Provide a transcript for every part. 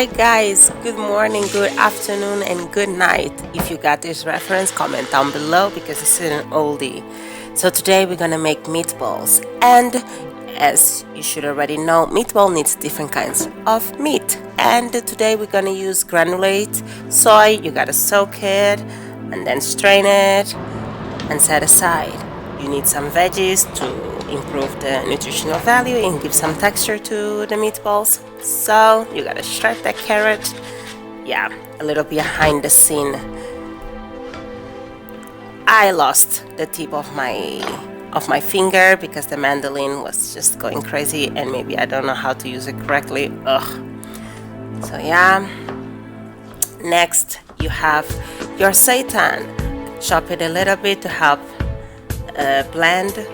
Hi guys, good morning, good afternoon, and good night. If you got this reference, comment down below because this is an oldie. So today we're gonna make meatballs, and as you should already know, meatball needs different kinds of meat. And today we're gonna use granulated soy. You gotta soak it and then strain it and set aside. You need some veggies to improve the nutritional value and give some texture to the meatballs. So you gotta shred that carrot. Yeah, a little behind the scene. I lost the tip of my finger because the mandolin was just going crazy and maybe I don't know how to use it correctly. Ugh. So yeah. Next you have your seitan. Chop it a little bit to help blend.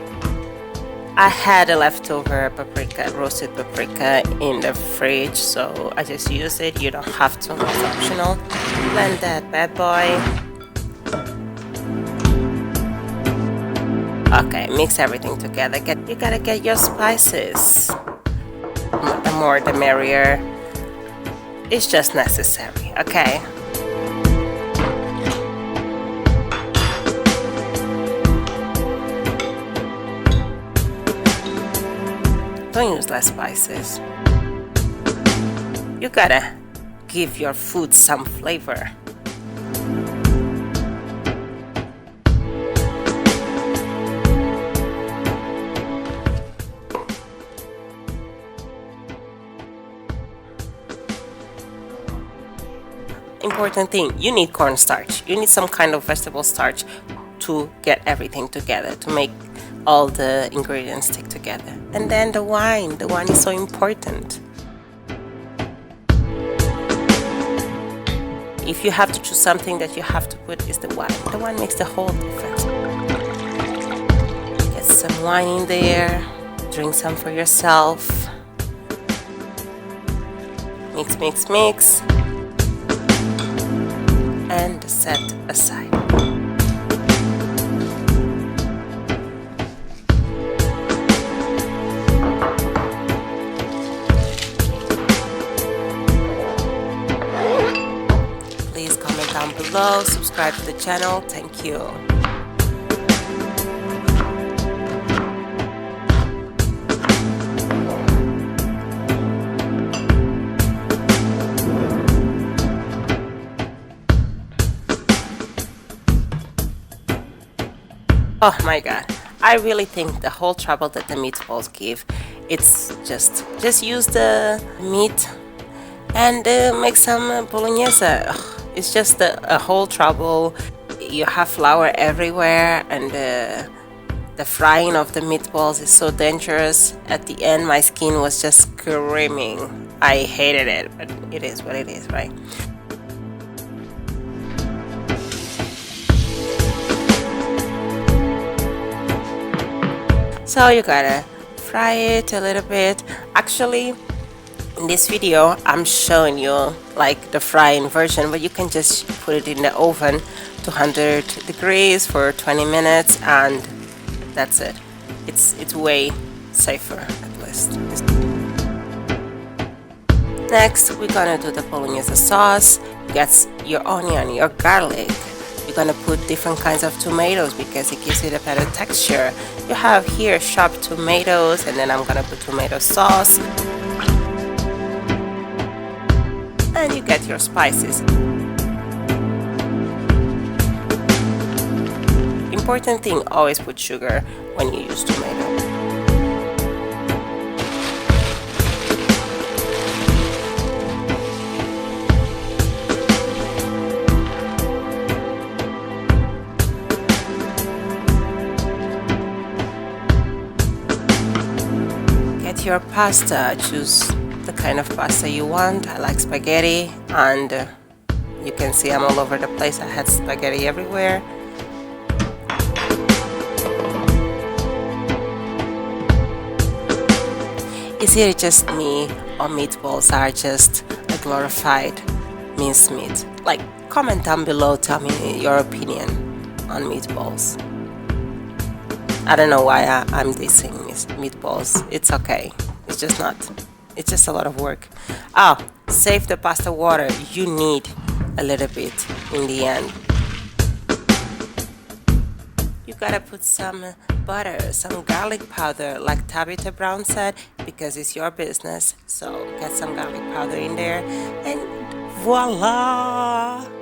I had a leftover paprika, roasted paprika in the fridge, so I just used it. You don't have to, it's optional. Blend that bad boy. Okay, mix everything together. You gotta get your spices. The more the merrier. It's just necessary, okay? Don't use less spices. You gotta give your food some flavor. Important thing, you need cornstarch. You need some kind of vegetable starch to get everything together, to make all the ingredients stick together. And then the wine is so important. If you have to choose something that you have to put, is the wine makes the whole difference. Get some wine in there, drink some for yourself, mix, and set aside. Please comment down below, subscribe to the channel, thank you. Oh my god, I really think the whole trouble that the meatballs give, it's just use the meat and make some bolognese. Ugh, it's just a whole trouble. You have flour everywhere, and the frying of the meatballs is so dangerous. At the end my skin was just screaming. I hated it, but it is what it is, right? So you gotta fry it a little bit. Actually, in this video I'm showing you like the frying version, but you can just put it in the oven 200 degrees for 20 minutes and that's it. It's way safer, at least. Next we're gonna do the bolognese sauce. Get your onion, your garlic. You're gonna put different kinds of tomatoes because it gives it a better texture. You have here chopped tomatoes, and then I'm gonna put tomato sauce. And you get your spices. Important thing, always put sugar when you use tomato. Your pasta, choose the kind of pasta you want. I like spaghetti, and you can see I'm all over the place. I had spaghetti everywhere. Is it just me, or meatballs are just a glorified minced meat? Like, comment down below, tell me your opinion on meatballs. I don't know why I'm dissing meatballs. It's okay. It's just not It's just a lot of work. Oh, save the pasta water. You need a little bit in the end. You gotta put some butter, some garlic powder, like Tabitha Brown said, because it's your business. So get some garlic powder in there, and voila!